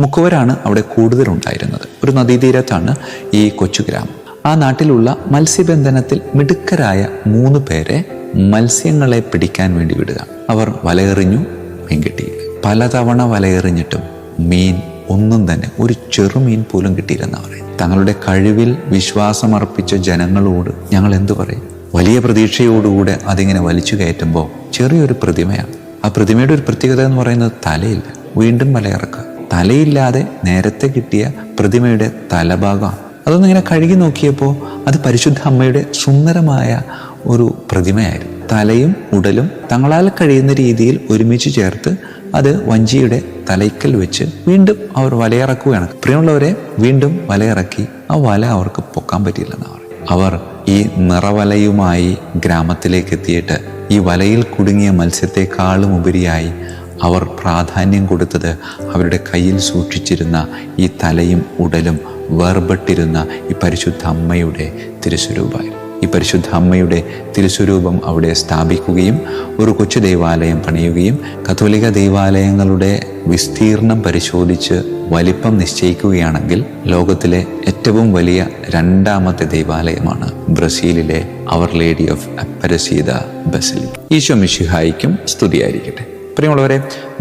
മുക്കുവരാണ് അവിടെ കൂടുതലുണ്ടായിരുന്നത്. ഒരു നദീതീരത്താണ് ഈ കൊച്ചു ഗ്രാമം. ആ നാട്ടിലുള്ള മത്സ്യബന്ധനത്തിൽ മിടുക്കരായ 3 പേരെ മത്സ്യങ്ങളെ പിടിക്കാൻ വേണ്ടി വിടുക. അവർ വലയെറിഞ്ഞു, മീൻ കിട്ടിയില്ല. പലതവണ വലയെറിഞ്ഞിട്ടും മീൻ ഒന്നും തന്നെ, ഒരു ചെറുമീൻ പോലും കിട്ടിയില്ലെന്ന് പറയും. തങ്ങളുടെ കഴിവിൽ വിശ്വാസമർപ്പിച്ച ജനങ്ങളോട് ഞങ്ങൾ എന്തു പറയും? വലിയ പ്രതീക്ഷയോടുകൂടെ അതിങ്ങനെ വലിച്ചു കയറ്റുമ്പോൾ ചെറിയൊരു പ്രതിമയാണ്. ആ പ്രതിമയുടെ ഒരു പ്രത്യേകത എന്ന് പറയുന്നത് തലയില്ല. വീണ്ടും വലയിറക്കുക. തലയില്ലാതെ നേരത്തെ കിട്ടിയ പ്രതിമയുടെ തലഭാഗമാണ്. അതൊന്നിങ്ങനെ കഴുകി നോക്കിയപ്പോൾ അത് പരിശുദ്ധ അമ്മയുടെ സുന്ദരമായ ഒരു പ്രതിമയായിരുന്നു. തലയും ഉടലും തങ്ങളാൽ കഴിയുന്ന രീതിയിൽ ഒരുമിച്ച് ചേർത്ത് അത് വഞ്ചിയുടെ തലയ്ക്കൽ വെച്ച് വീണ്ടും അവർ വലയിറക്കുകയാണ്. പ്രിയമുള്ളവരെ, വീണ്ടും വലയിറക്കി. ആ വല അവർക്ക് പൊക്കാൻ പറ്റിയില്ലെന്ന് പറയും. അവർ ഈ നിറവലയുമായി ഗ്രാമത്തിലേക്ക് എത്തിയിട്ട് ഈ വലയിൽ കുടുങ്ങിയ മത്സ്യത്തെക്കാളും ഉപരിയായി അവർ പ്രാധാന്യം കൊടുത്തത് അവരുടെ കയ്യിൽ സൂക്ഷിച്ചിരുന്ന ഈ തലയും ഉടലും വേർപെട്ടിരുന്ന ഈ പരിശുദ്ധ അമ്മയുടെ തിരുസ്വരൂപമായിരുന്നു. ഈ പരിശുദ്ധ അമ്മയുടെ തിരുസ്വരൂപം അവിടെ സ്ഥാപിക്കുകയും ഒരു കൊച്ചു ദൈവാലയം പണിയുകയും കത്തോലിക്ക ദൈവാലയങ്ങളുടെ വിസ്തീർണം പരിശോധിച്ച് വലിപ്പം നിശ്ചയിക്കുകയാണെങ്കിൽ ലോകത്തിലെ ഏറ്റവും വലിയ 2ാമത്തെ ദൈവാലയമാണ് ബ്രസീലിലെ അവർ ലേഡി ഓഫ് അപ്പരസീത ബസിലിക്ക. ഈശോ മിശിഹായിക്കും സ്തുതിയായിരിക്കട്ടെ. പ്രിയമുള്ളവരെ,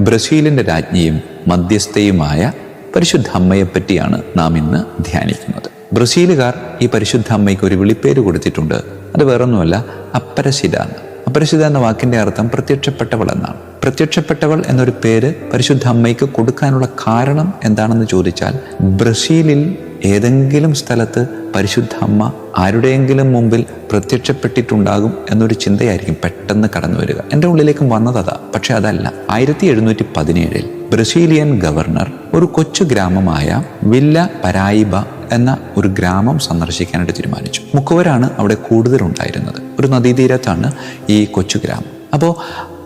ബ്രസീലിൻ്റെ രാജ്ഞിയും മധ്യസ്ഥയുമായ പരിശുദ്ധ അമ്മയെപ്പറ്റിയാണ് നാം ഇന്ന് ധ്യാനിക്കുന്നത്. ബ്രസീലുകാർ ഈ പരിശുദ്ധ അമ്മയ്ക്ക് ഒരു വിളിപ്പേര് കൊടുത്തിട്ടുണ്ട്. അത് വേറൊന്നുമല്ല, അപ്പരസിത. അപ്പരസിത എന്ന വാക്കിൻ്റെ അർത്ഥം പ്രത്യക്ഷപ്പെട്ടവൾ എന്നാണ്. പ്രത്യക്ഷപ്പെട്ടവൾ എന്നൊരു പേര് പരിശുദ്ധ അമ്മയ്ക്ക് കൊടുക്കാനുള്ള കാരണം എന്താണെന്ന് ചോദിച്ചാൽ, ബ്രസീലിൽ ഏതെങ്കിലും സ്ഥലത്ത് പരിശുദ്ധ അമ്മ ആരുടെയെങ്കിലും മുമ്പിൽ പ്രത്യക്ഷപ്പെട്ടിട്ടുണ്ടാകും എന്നൊരു ചിന്തയായിരിക്കും പെട്ടെന്ന് കടന്നു വരിക. എൻ്റെ ഉള്ളിലേക്കും വന്നതാ. പക്ഷെ അതല്ല. 1717 ബ്രസീലിയൻ ഗവർണർ ഒരു കൊച്ചു ഗ്രാമമായ വില്ല പരായിബ എന്ന ഒരു ഗ്രാമം സന്ദർശിക്കാനായിട്ട് തീരുമാനിച്ചു. മുക്കുവരാണ് അവിടെ കൂടുതലുണ്ടായിരുന്നത്. ഒരു നദീതീരത്താണ് ഈ കൊച്ചു ഗ്രാമം. അപ്പോൾ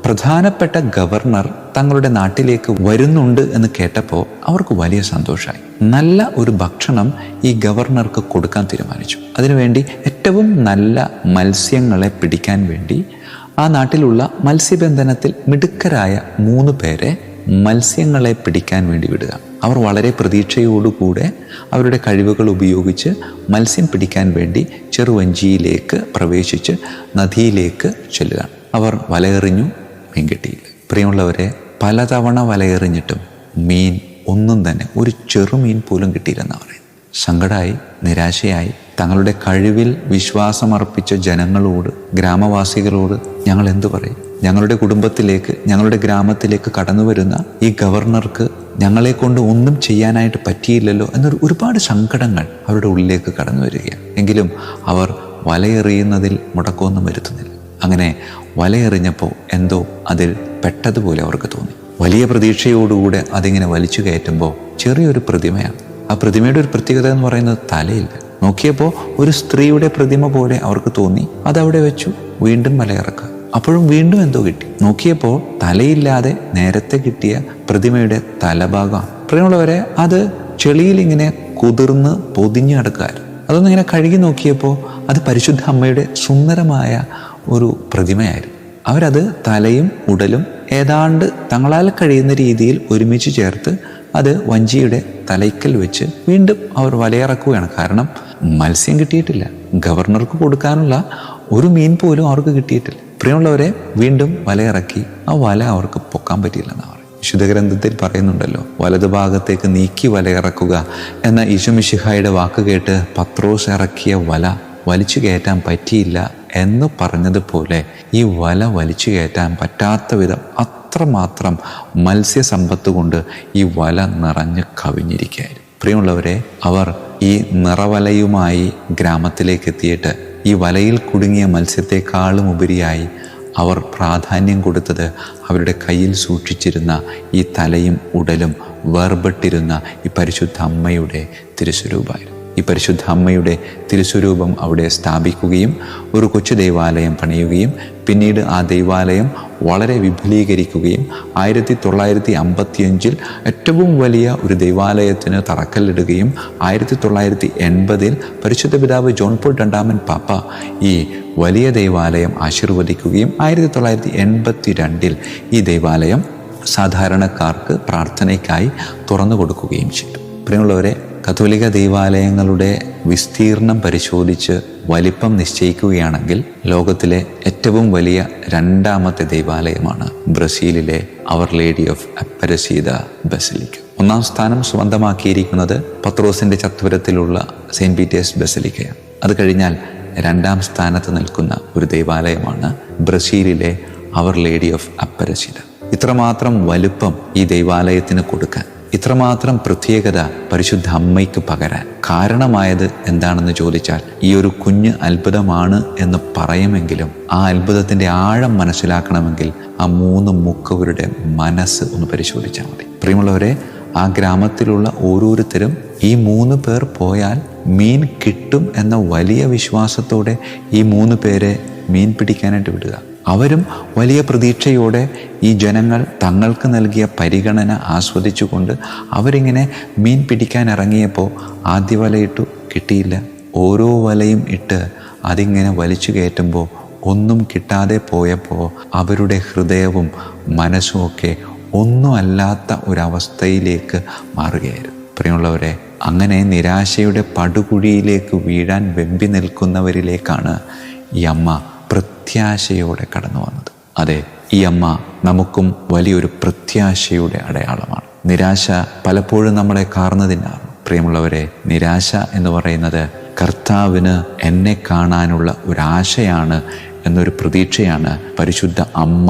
പ്രധാനപ്പെട്ട ഗവർണർ തങ്ങളുടെ നാട്ടിലേക്ക് വരുന്നുണ്ട് എന്ന് കേട്ടപ്പോൾ അവർക്ക് വലിയ സന്തോഷമായി. നല്ല ഒരു ഭക്ഷണം ഈ ഗവർണർക്ക് കൊടുക്കാൻ തീരുമാനിച്ചു. അതിനുവേണ്ടി ഏറ്റവും നല്ല മത്സ്യങ്ങളെ പിടിക്കാൻ വേണ്ടി ആ നാട്ടിലുള്ള മത്സ്യബന്ധനത്തിൽ മിടുക്കരായ 3 പേരെ മത്സ്യങ്ങളെ പിടിക്കാൻ വേണ്ടി വിടുക. അവർ വളരെ പ്രതീക്ഷയോടുകൂടെ അവരുടെ കഴിവുകൾ ഉപയോഗിച്ച് മത്സ്യം പിടിക്കാൻ വേണ്ടി ചെറുവഞ്ചിയിലേക്ക് പ്രവേശിച്ച് നദിയിലേക്ക് ചെല്ലുക. അവർ വലയെറിഞ്ഞു, മീൻ കിട്ടിയില്ല. പ്രിയമുള്ളവരെ, പലതവണ വലയെറിഞ്ഞിട്ടും മീൻ ഒന്നും തന്നെ, ഒരു ചെറുമീൻ പോലും കിട്ടിയില്ലെന്ന് പറയും. സങ്കടമായി, നിരാശയായി തങ്ങളുടെ കഴിവിൽ വിശ്വാസമർപ്പിച്ച ജനങ്ങളോട്, ഗ്രാമവാസികളോട് ഞങ്ങൾ എന്തു പറയും? ഞങ്ങളുടെ കുടുംബത്തിലേക്ക്, ഞങ്ങളുടെ ഗ്രാമത്തിലേക്ക് കടന്നു വരുന്ന ഈ ഗവർണർക്ക് ഞങ്ങളെ കൊണ്ട് ഒന്നും ചെയ്യാനായിട്ട് പറ്റിയില്ലല്ലോ എന്നൊരു ഒരുപാട് സങ്കടങ്ങൾ അവരുടെ ഉള്ളിലേക്ക് കടന്നു വരികയാണ്. എങ്കിലും അവർ വലയെറിയുന്നതിൽ മുടക്കമൊന്നും വരുത്തുന്നില്ല. അങ്ങനെ വലയെറിഞ്ഞപ്പോൾ എന്തോ അതിൽ പെട്ടതുപോലെ അവർക്ക് തോന്നി. വലിയ പ്രതീക്ഷയോടുകൂടെ അതിങ്ങനെ വലിച്ചു കയറ്റുമ്പോൾ ചെറിയൊരു പ്രതിമയാണ്. ആ പ്രതിമയുടെ ഒരു പ്രത്യേകത എന്ന് പറയുന്നത് തലയില്ല. നോക്കിയപ്പോൾ ഒരു സ്ത്രീയുടെ പ്രതിമ പോലെ അവർക്ക് തോന്നി. അതവിടെ വെച്ചു. വീണ്ടും വലയിറക്കുക. അപ്പോഴും വീണ്ടും എന്തോ കിട്ടി. നോക്കിയപ്പോൾ തലയില്ലാതെ നേരത്തെ കിട്ടിയ പ്രതിമയുടെ തലഭാഗമാണ്. പ്രിയമുള്ളവരെ, അത് ചെളിയിൽ ഇങ്ങനെ കുതിർന്ന് പൊതിഞ്ഞു കിടക്കുകയായിരുന്നു. അതൊന്നിങ്ങനെ കഴുകി നോക്കിയപ്പോൾ അത് പരിശുദ്ധ അമ്മയുടെ സുന്ദരമായ ഒരു പ്രതിമയായിരുന്നു. അവരത് തലയും ഉടലും ഏതാണ്ട് തങ്ങളാൽ കഴിയുന്ന രീതിയിൽ ഒരുമിച്ച് ചേർത്ത് അത് വഞ്ചിയുടെ തലയ്ക്കൽ വെച്ച് വീണ്ടും അവർ വലയിറക്കുകയാണ്. കാരണം മത്സ്യം കിട്ടിയിട്ടില്ല. ഗവർണർക്ക് കൊടുക്കാനുള്ള ഒരു മീൻ പോലും അവർക്ക് കിട്ടിയിട്ടില്ല. പ്രിയമുള്ളവരെ, വീണ്ടും വലയിറക്കി. ആ വല അവർക്ക് പൊക്കാൻ പറ്റിയില്ലെന്നാണ്. വിശുദ്ധ ഗ്രന്ഥത്തിൽ പറയുന്നുണ്ടല്ലോ, വലതുഭാഗത്തേക്ക് നീക്കി വലയിറക്കുക എന്ന ഈശോ മിശിഹായുടെ വാക്ക് കേട്ട് പത്രോസ് ഇറക്കിയ വല വലിച്ചു കയറ്റാൻ പറ്റിയില്ല എന്ന് പറഞ്ഞതുപോലെ ഈ വല വലിച്ചു കയറ്റാൻ പറ്റാത്ത വിധം അത്രമാത്രം മത്സ്യസമ്പത്ത് കൊണ്ട് ഈ വല നിറഞ്ഞ് കവിഞ്ഞിരിക്കുകയായിരുന്നു. പ്രിയമുള്ളവരെ, അവർ ഈ നിറവലയുമായി ഗ്രാമത്തിലേക്ക് എത്തിയിട്ട് ഈ വലയിൽ കുടുങ്ങിയ മത്സ്യത്തെക്കാളും ഉപരിയായി അവർ പ്രാധാന്യം കൊടുത്തത് അവരുടെ കയ്യിൽ സൂക്ഷിച്ചിരുന്ന ഈ തലയും ഉടലും വേർപെട്ടിരുന്ന ഈ പരിശുദ്ധ അമ്മയുടെ തിരുസ്വരൂപമായിരുന്നു. ഈ പരിശുദ്ധ അമ്മയുടെ തിരുസ്വരൂപം അവിടെ സ്ഥാപിക്കുകയും ഒരു കൊച്ചു ദൈവാലയം പണിയുകയും പിന്നീട് ആ ദൈവാലയം വളരെ വിപുലീകരിക്കുകയും 1955 ഏറ്റവും വലിയ ഒരു ദൈവാലയത്തിന് തറക്കല്ലിടുകയും 1980 പരിശുദ്ധ പിതാവ് ജോൺ പോൾ രണ്ടാമൻ പാപ്പ ഈ വലിയ ദൈവാലയം ആശീർവദിക്കുകയും 1982 ഈ ദൈവാലയം സാധാരണക്കാർക്ക് പ്രാർത്ഥനയ്ക്കായി തുറന്നു കൊടുക്കുകയും ചെയ്തു. പ്രിയമുള്ളവരെ, കത്തോലിക്ക ദൈവാലയങ്ങളുടെ വിസ്തീർണം പരിശോധിച്ച് വലിപ്പം നിശ്ചയിക്കുകയാണെങ്കിൽ ലോകത്തിലെ ഏറ്റവും വലിയ രണ്ടാമത്തെ ദൈവാലയമാണ് ബ്രസീലിലെ അവർ ലേഡി ഓഫ് അപ്പരസീത ബസലിക്ക. ഒന്നാം സ്ഥാനം സ്വന്തമാക്കിയിരിക്കുന്നത് പത്രോസിന്റെ ചത്വരത്തിലുള്ള സെയിന്റ് പീറ്റേഴ്സ് ബസലിക്കയാണ്. അത് കഴിഞ്ഞാൽ രണ്ടാം സ്ഥാനത്ത് നിൽക്കുന്ന ഒരു ദൈവാലയമാണ് ബ്രസീലിലെ അവർ ലേഡി ഓഫ് അപ്പരസീത. ഇത്രമാത്രം വലുപ്പം ഈ ദൈവാലയത്തിന് കൊടുക്കാൻ, ഇത്രമാത്രം പ്രത്യേകത പരിശുദ്ധ അമ്മയ്ക്ക് പകരാൻ കാരണമായത് എന്താണെന്ന് ചോദിച്ചാൽ ഈ ഒരു കുഞ്ഞ് അത്ഭുതമാണ് എന്ന് പറയുമെങ്കിലും ആ അത്ഭുതത്തിന്റെ ആഴം മനസ്സിലാക്കണമെങ്കിൽ ആ 3 മുക്കവരുടെ മനസ്സ് ഒന്ന് പരിശോധിച്ചാൽ മതി. പ്രിയമുള്ളവരെ, ആ ഗ്രാമത്തിലുള്ള ഓരോരുത്തരും ഈ 3 പേർ പോയാൽ മീൻ കിട്ടും എന്ന വലിയ വിശ്വാസത്തോടെ ഈ 3 പേരെ മീൻ പിടിക്കാനായിട്ട് വിടുക. അവരും വലിയ പ്രതീക്ഷയോടെ ഈ ജനങ്ങൾ തങ്ങൾക്ക് നൽകിയ പരിഗണന ആസ്വദിച്ചുകൊണ്ട് അവരിങ്ങനെ മീൻ പിടിക്കാൻ ഇറങ്ങിയപ്പോൾ ആദ്യ വലയിട്ടു, കിട്ടിയില്ല. ഓരോ വലയും ഇട്ട് അതിങ്ങനെ വലിച്ചു കയറ്റുമ്പോൾ ഒന്നും കിട്ടാതെ പോയപ്പോൾ അവരുടെ ഹൃദയവും മനസ്സും ഒക്കെ ഒന്നും അല്ലാത്ത ഒരവസ്ഥയിലേക്ക് മാറുകയായിരുന്നു. പ്രിയമുള്ളവരെ, അങ്ങനെ നിരാശയുടെ പടുകുഴിയിലേക്ക് വീഴാൻ വെമ്പി നിൽക്കുന്നവരിലേക്കാണ് ഈ അമ്മ പ്രത്യാശയോടെ കടന്നു വന്നത്. അതെ, ഈ അമ്മ നമുക്കും വലിയൊരു പ്രത്യാശയുടെ അടയാളമാണ്. നിരാശ പലപ്പോഴും നമ്മളെ കാർന്നതിനാണ്. പ്രിയമുള്ളവരെ, നിരാശ എന്ന് പറയുന്നത് കർത്താവിന് എന്നെ കാണാനുള്ള ഒരാശയാണ് എന്നൊരു പ്രതീക്ഷയാണ് പരിശുദ്ധ അമ്മ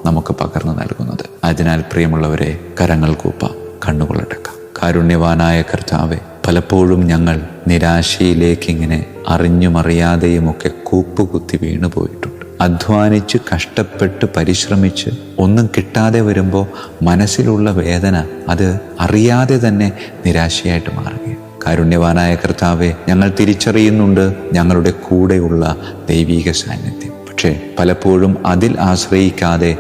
നമുക്ക് പകർന്നു നൽകുന്നത്. അതിനാൽ പ്രിയമുള്ളവരെ, കരങ്ങൾ കൂപ്പാം, കണ്ണുകളടക്കാം. കാരുണ്യവാനായ കർത്താവെ, പലപ്പോഴും ഞങ്ങൾ നിരാശയിലേക്ക് ഇങ്ങനെ അറിഞ്ഞുമറിയാതെയുമൊക്കെ കൂപ്പുകുത്തി വീണുപോയിട്ടുണ്ട്. അധ്വാനിച്ച് കഷ്ടപ്പെട്ട് പരിശ്രമിച്ച് ഒന്നും കിട്ടാതെ വരുമ്പോൾ മനസ്സിലുള്ള വേദന അത് അറിയാതെ തന്നെ നിരാശയായിട്ട് മാറുകയാണ്. കാരുണ്യവാനായ കർത്താവെ, ഞങ്ങൾ തിരിച്ചറിയുന്നുണ്ട് ഞങ്ങളുടെ കൂടെയുള്ള ദൈവീക സാന്നിധ്യം. പക്ഷേ പലപ്പോഴും അതിൽ ആശ്രയിക്കാതെ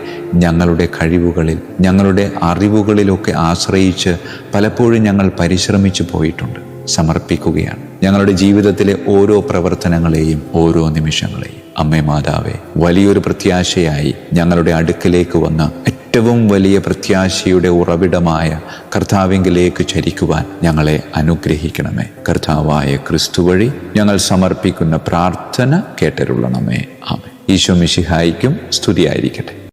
ഞങ്ങളുടെ കഴിവുകളിൽ, ഞങ്ങളുടെ അറിവുകളിലൊക്കെ ആശ്രയിച്ച് പലപ്പോഴും ഞങ്ങൾ പരിശ്രമിച്ചു പോയിട്ടുണ്ട്. സമർപ്പിക്കുകയാണ് ഞങ്ങളുടെ ജീവിതത്തിലെ ഓരോ പ്രവർത്തനങ്ങളെയും, ഓരോ നിമിഷങ്ങളെയും. അമ്മേ മാതാവേ, വലിയൊരു പ്രത്യാശയായി ഞങ്ങളുടെ അടുക്കലേക്ക് വന്ന ഏറ്റവും വലിയ പ്രത്യാശയുടെ ഉറവിടമായ കർത്താവിങ്കിലേക്ക് ചരിക്കുവാൻ ഞങ്ങളെ അനുഗ്രഹിക്കണമേ. കർത്താവായ ക്രിസ്തു വഴി ഞങ്ങൾ സമർപ്പിക്കുന്ന പ്രാർത്ഥന കേട്ടരുളണമേ. ആമേൻ. ഈശോ മിശിഹായിക്കും സ്തുതിയായിരിക്കട്ടെ.